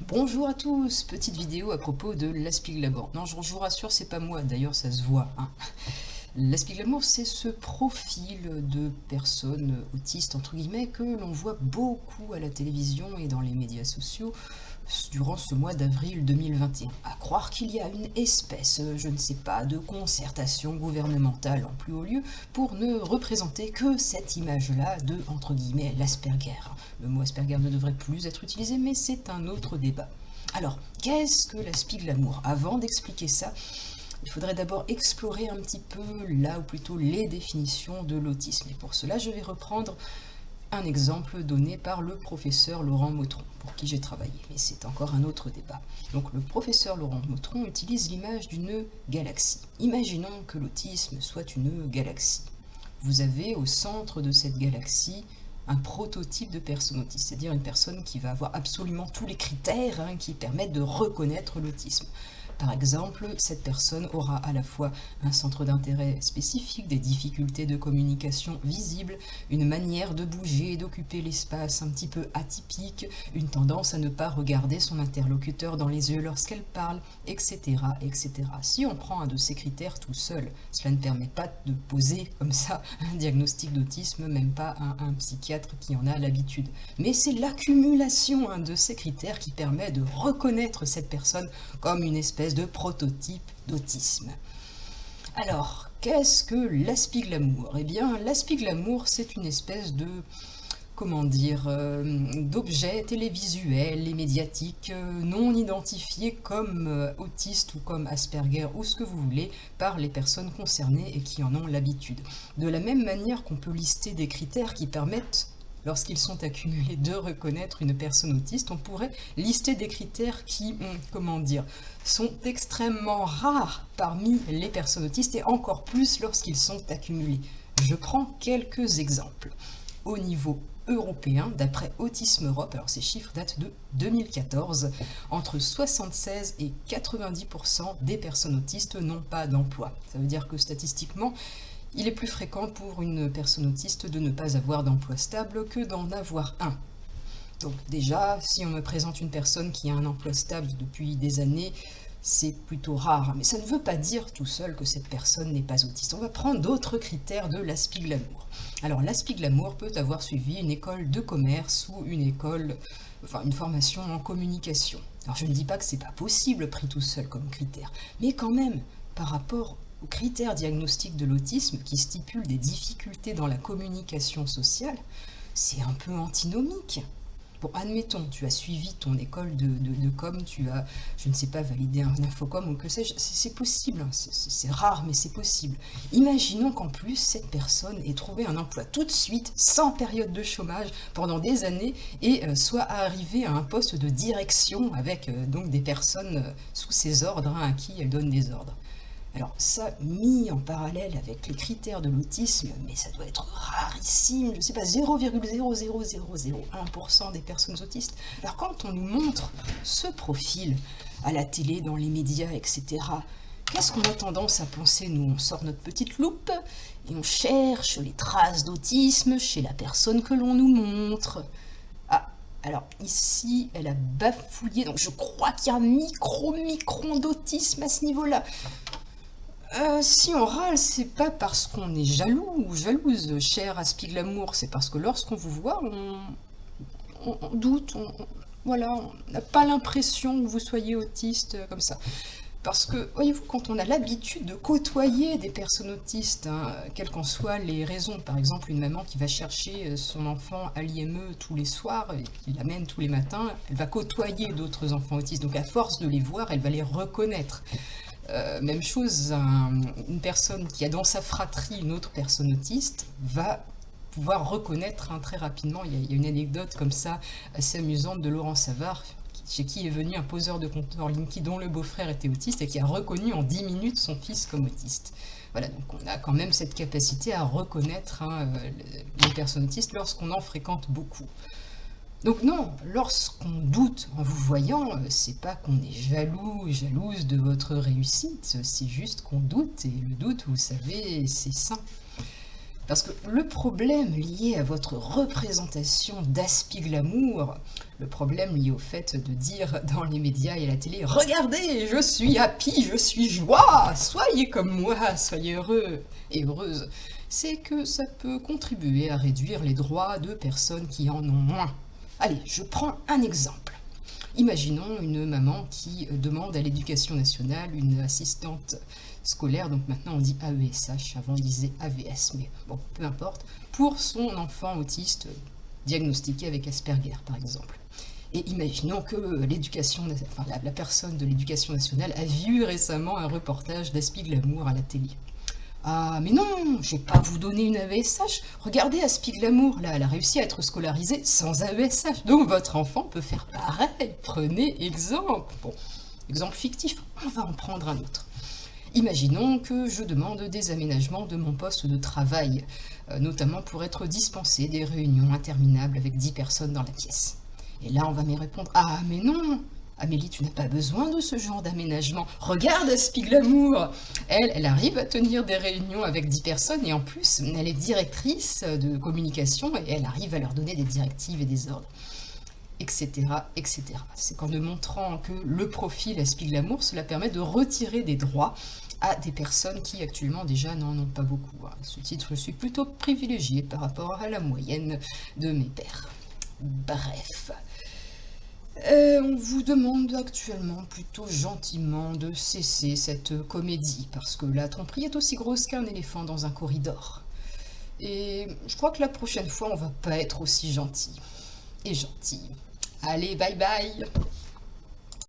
Bonjour à tous, petite vidéo à propos de l'Aspiglamour. Non, je vous rassure, c'est pas moi, d'ailleurs ça se voit. L'Aspiglamour, c'est ce profil de personnes autistes, entre guillemets, que l'on voit beaucoup à la télévision et dans les médias sociaux durant ce mois d'avril 2021. À croire qu'il y a une espèce, je ne sais pas, de concertation gouvernementale en plus haut lieu pour ne représenter que cette image-là de, entre guillemets, l'Asperger. Le mot Asperger ne devrait plus être utilisé, mais c'est un autre débat. Alors, qu'est-ce que l'Aspiglamour? Avant d'expliquer ça, il faudrait d'abord explorer un petit peu, là, ou plutôt les définitions de l'autisme. Et pour cela, je vais reprendre un exemple donné par le professeur Laurent Motron, pour qui j'ai travaillé, mais c'est encore un autre débat. Donc le professeur Laurent Motron utilise l'image d'une galaxie. Imaginons que l'autisme soit une galaxie. Vous avez au centre de cette galaxie un prototype de personne autiste, c'est-à-dire une personne qui va avoir absolument tous les critères qui permettent de reconnaître l'autisme. Par exemple, cette personne aura à la fois un centre d'intérêt spécifique, des difficultés de communication visibles, une manière de bouger et d'occuper l'espace un petit peu atypique, une tendance à ne pas regarder son interlocuteur dans les yeux lorsqu'elle parle, etc., etc. Si on prend un de ces critères tout seul, cela ne permet pas de poser comme ça un diagnostic d'autisme, même pas un psychiatre qui en a l'habitude. Mais c'est l'accumulation de ces critères qui permet de reconnaître cette personne comme une espèce de prototype d'autisme. Alors, qu'est-ce que l'Aspiglamour? Eh bien, l'Aspiglamour, c'est une espèce de, d'objet télévisuel et médiatique non identifié comme autiste ou comme Asperger ou ce que vous voulez par les personnes concernées et qui en ont l'habitude. De la même manière qu'on peut lister des critères qui permettent, lorsqu'ils sont accumulés, de reconnaître une personne autiste, on pourrait lister des critères qui, sont extrêmement rares parmi les personnes autistes et encore plus lorsqu'ils sont accumulés. Je prends quelques exemples. Au niveau européen, d'après Autisme Europe, alors ces chiffres datent de 2014, entre 76 et 90% des personnes autistes n'ont pas d'emploi. Ça veut dire que statistiquement, il est plus fréquent pour une personne autiste de ne pas avoir d'emploi stable que d'en avoir un. Donc déjà, si on me présente une personne qui a un emploi stable depuis des années, c'est plutôt rare. Mais ça ne veut pas dire tout seul que cette personne n'est pas autiste. On va prendre d'autres critères de l'Aspiglamour. Alors l'Aspiglamour peut avoir suivi une école de commerce ou une formation en communication. Alors je ne dis pas que c'est pas possible pris tout seul comme critère, mais quand même, par rapport aux critères diagnostiques de l'autisme qui stipulent des difficultés dans la communication sociale, c'est un peu antinomique. Bon, admettons, tu as suivi ton école de com, tu as, je ne sais pas, validé un infocom ou que sais-je, c'est possible, c'est rare, mais c'est possible. Imaginons qu'en plus, cette personne ait trouvé un emploi tout de suite, sans période de chômage, pendant des années, et soit arrivée à un poste de direction avec donc des personnes sous ses ordres, à qui elle donne des ordres. Alors ça, mis en parallèle avec les critères de l'autisme, mais ça doit être rarissime, je ne sais pas, 0,00001% des personnes autistes. Alors quand on nous montre ce profil à la télé, dans les médias, etc., qu'est-ce qu'on a tendance à penser, nous? On sort notre petite loupe et on cherche les traces d'autisme chez la personne que l'on nous montre. Ah, alors ici, elle a bafouillé, donc je crois qu'il y a un micron d'autisme à ce niveau-là. Si on râle, c'est pas parce qu'on est jaloux ou jalouse, cher Aspiglamour, c'est parce que lorsqu'on vous voit, on doute, voilà, on n'a pas l'impression que vous soyez autiste comme ça. Parce que, voyez-vous, quand on a l'habitude de côtoyer des personnes autistes, quelles qu'en soient les raisons, par exemple une maman qui va chercher son enfant à l'IME tous les soirs et qui l'amène tous les matins, elle va côtoyer d'autres enfants autistes, donc à force de les voir, elle va les reconnaître. Même chose, une personne qui a dans sa fratrie une autre personne autiste va pouvoir reconnaître très rapidement. Il y a une anecdote comme ça assez amusante de Laurent Savard, chez qui est venu un poseur de compteur Linky dont le beau-frère était autiste et qui a reconnu en 10 minutes son fils comme autiste. Voilà, donc on a quand même cette capacité à reconnaître les personnes autistes lorsqu'on en fréquente beaucoup. Donc non, lorsqu'on doute en vous voyant, c'est pas qu'on est jaloux, jalouse de votre réussite, c'est juste qu'on doute, et le doute, vous savez, c'est sain. Parce que le problème lié à votre représentation d'Aspi-Glamour, le problème lié au fait de dire dans les médias et à la télé « Regardez, je suis happy, je suis joie, soyez comme moi, soyez heureux et heureuse », c'est que ça peut contribuer à réduire les droits de personnes qui en ont moins. Allez, je prends un exemple. Imaginons une maman qui demande à l'Éducation nationale une assistante scolaire, donc maintenant on dit AESH, avant on disait AVS, mais bon, peu importe, pour son enfant autiste diagnostiqué avec Asperger, par exemple. Et imaginons que la personne de l'Éducation nationale a vu récemment un reportage d'Aspi-Glamour à la télé. Ah, mais non, je vais pas vous donner une AESH. Regardez Aspi-Glamour, là, elle a réussi à être scolarisée sans AESH. Donc votre enfant peut faire pareil. Prenez exemple. Bon, exemple fictif, on va en prendre un autre. Imaginons que je demande des aménagements de mon poste de travail, notamment pour être dispensé des réunions interminables avec 10 personnes dans la pièce. Et là, on va me répondre « Ah, mais non, Amélie, tu n'as pas besoin de ce genre d'aménagement. Regarde Aspi-Glamour. Elle arrive à tenir des réunions avec 10 personnes et en plus, elle est directrice de communication et elle arrive à leur donner des directives et des ordres. » Etc. etc. C'est qu'en ne montrant que le profil Aspi-Glamour, cela permet de retirer des droits à des personnes qui actuellement déjà n'en ont pas beaucoup. À ce titre, je suis plutôt privilégiée par rapport à la moyenne de mes pairs. Bref. On vous demande actuellement plutôt gentiment de cesser cette comédie, parce que la tromperie est aussi grosse qu'un éléphant dans un corridor. Et je crois que la prochaine fois, on va pas être aussi gentil. Et gentil. Allez, bye bye!